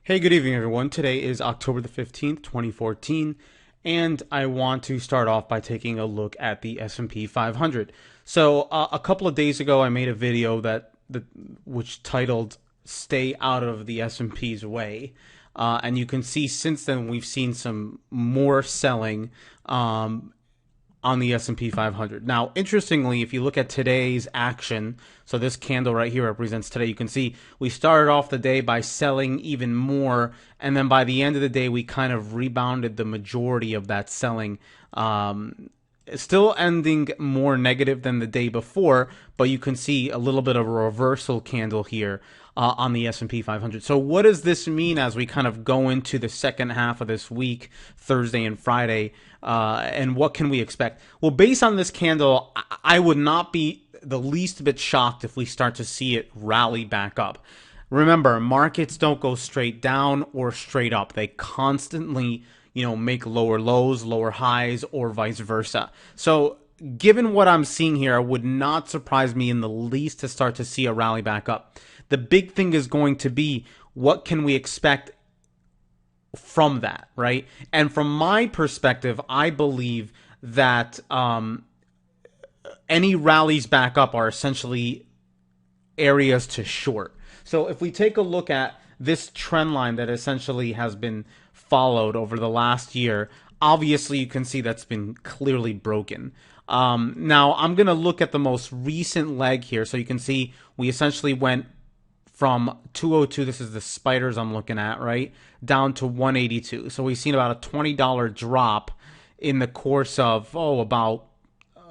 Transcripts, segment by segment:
Hey, good evening, everyone. Today is October the 15th, 2014, and I want to start off by taking a look at the S&P 500. A couple of days ago, I made a video which titled "Stay Out of the S&P's Way," and you can see since then we've seen some more selling on the S&P 500. Now, interestingly, if you look at today's action, so this candle right here represents today, you can see we started off the day by selling even more, and then by the end of the day, we kind of rebounded the majority of that selling. Still ending more negative than the day before, but you can see a little bit of a reversal candle here on the S&P 500. So what does this mean as we kind of go into the second half of this week, Thursday and Friday, and what can we expect? Well, based on this candle, I would not be the least bit shocked if we start to see it rally back up. Remember, markets don't go straight down or straight up. They constantly make lower lows, lower highs, or vice versa. So given what I'm seeing here, it would not surprise me in the least to start to see a rally back up. The big thing is going to be, what can we expect from that, right? And from my perspective, I believe that any rallies back up are essentially areas to short. So if we take a look at this trend line that essentially has been followed over the last year, obviously you can see that's been clearly broken. Now I'm going to look at the most recent leg here. So you can see we essentially went from 202, this is the spiders I'm looking at, right, down to 182. So we've seen about a $20 drop in the course of, about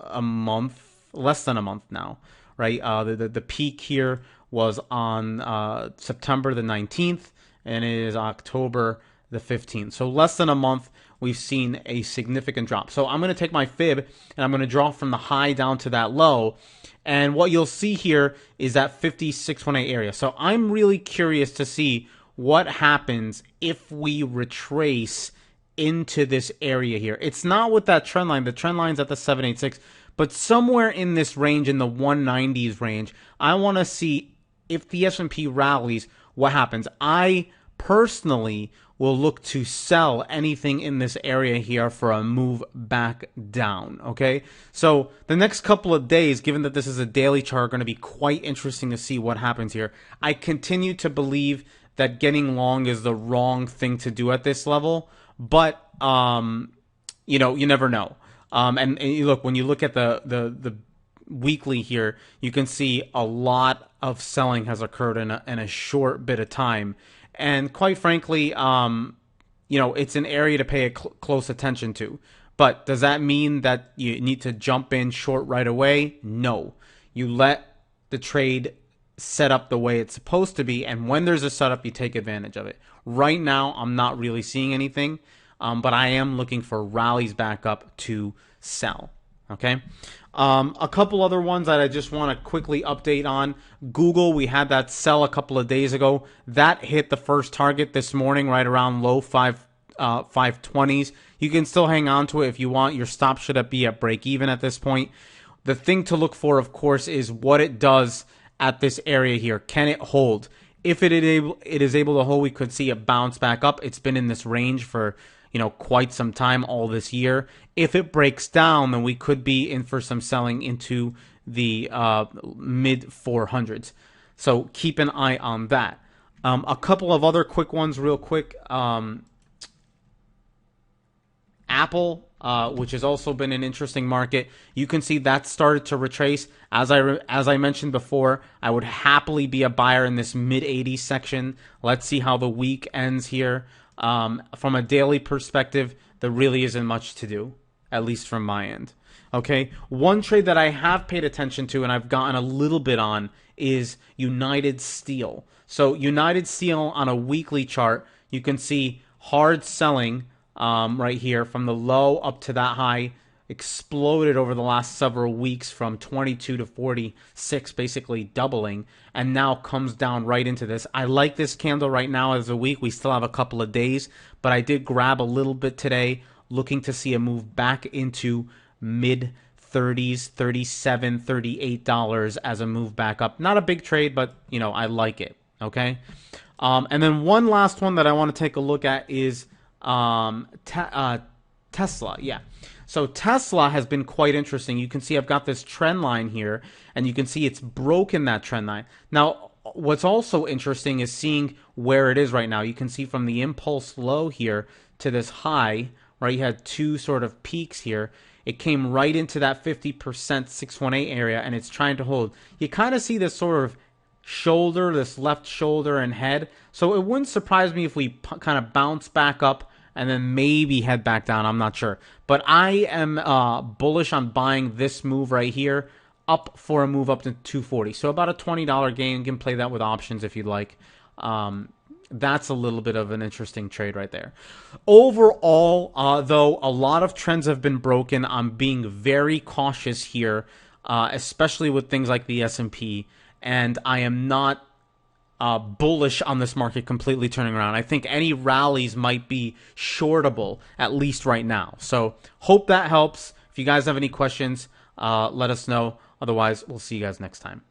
a month, less than a month now, right? The peak here was on September the 19th, and it is October the 15th. So less than a month, we've seen a significant drop. So I'm going to take my fib, and I'm going to draw from the high down to that low. And what you'll see here is that 5618 area. So I'm really curious to see what happens if we retrace into this area here. It's not with that trend line. The trend line's at the 786, but somewhere in this range, in the 190s range, I want to see if the S&P rallies, what happens. I personally will look to sell anything in this area here for a move back down, okay? So the next couple of days, given that this is a daily chart, are going to be quite interesting to see what happens here. I continue to believe that getting long is the wrong thing to do at this level, but you never know. And you look, when you look at the weekly here, you can see a lot of selling has occurred in a short bit of time. And quite frankly, it's an area to pay close attention to. But does that mean that you need to jump in short right away? No. You let the trade set up the way it's supposed to be, and when there's a setup, you take advantage of it. Right now, I'm not really seeing anything, but I am looking for rallies back up to sell. Okay. A couple other ones that I just want to quickly update on. Google, we had that sell a couple of days ago. That hit the first target this morning, right around low 520s. You can still hang on to it if you want. Your stop should be at break even at this point. The thing to look for, of course, is what it does at this area here. Can it hold? If it is able to hold, we could see it bounce back up. It's been in this range for quite some time all this year. If it breaks down, then we could be in for some selling into the mid 400s. So keep an eye on that. A couple of other quick ones real quick. Apple, which has also been an interesting market. You can see that started to retrace. As I mentioned before, I would happily be a buyer in this mid 80s section. Let's see how the week ends here. From a daily perspective, there really isn't much to do, at least from my end. Okay, one trade that I have paid attention to and I've gotten a little bit on is United Steel. So United Steel on a weekly chart, you can see hard selling right here from the low up to that high, exploded over the last several weeks from 22 to 46, basically doubling, and now comes down right into this. I like this candle right now as a week. We still have a couple of days, but I did grab a little bit today, looking to see a move back into mid 30s, $37, $38 as a move back up. Not a big trade, but I like it. Okay. And then one last one that I want to take a look at is Tesla. Yeah. So Tesla has been quite interesting. You can see I've got this trend line here, and you can see it's broken that trend line. Now, what's also interesting is seeing where it is right now. You can see from the impulse low here to this high, right? You had two sort of peaks here. It came right into that 50% 618 area, and it's trying to hold. You kind of see this sort of shoulder, this left shoulder and head. So it wouldn't surprise me if we kind of bounce back up and then maybe head back down. I'm not sure. But I am bullish on buying this move right here up for a move up to 240. So about a $20 gain. You can play that with options if you'd like. That's a little bit of an interesting trade right there. Overall, though, a lot of trends have been broken. I'm being very cautious here, especially with things like the S&P. And I am not bullish on this market completely turning around. I think any rallies might be shortable, at least right now. So hope that helps. If you guys have any questions, let us know. Otherwise, we'll see you guys next time.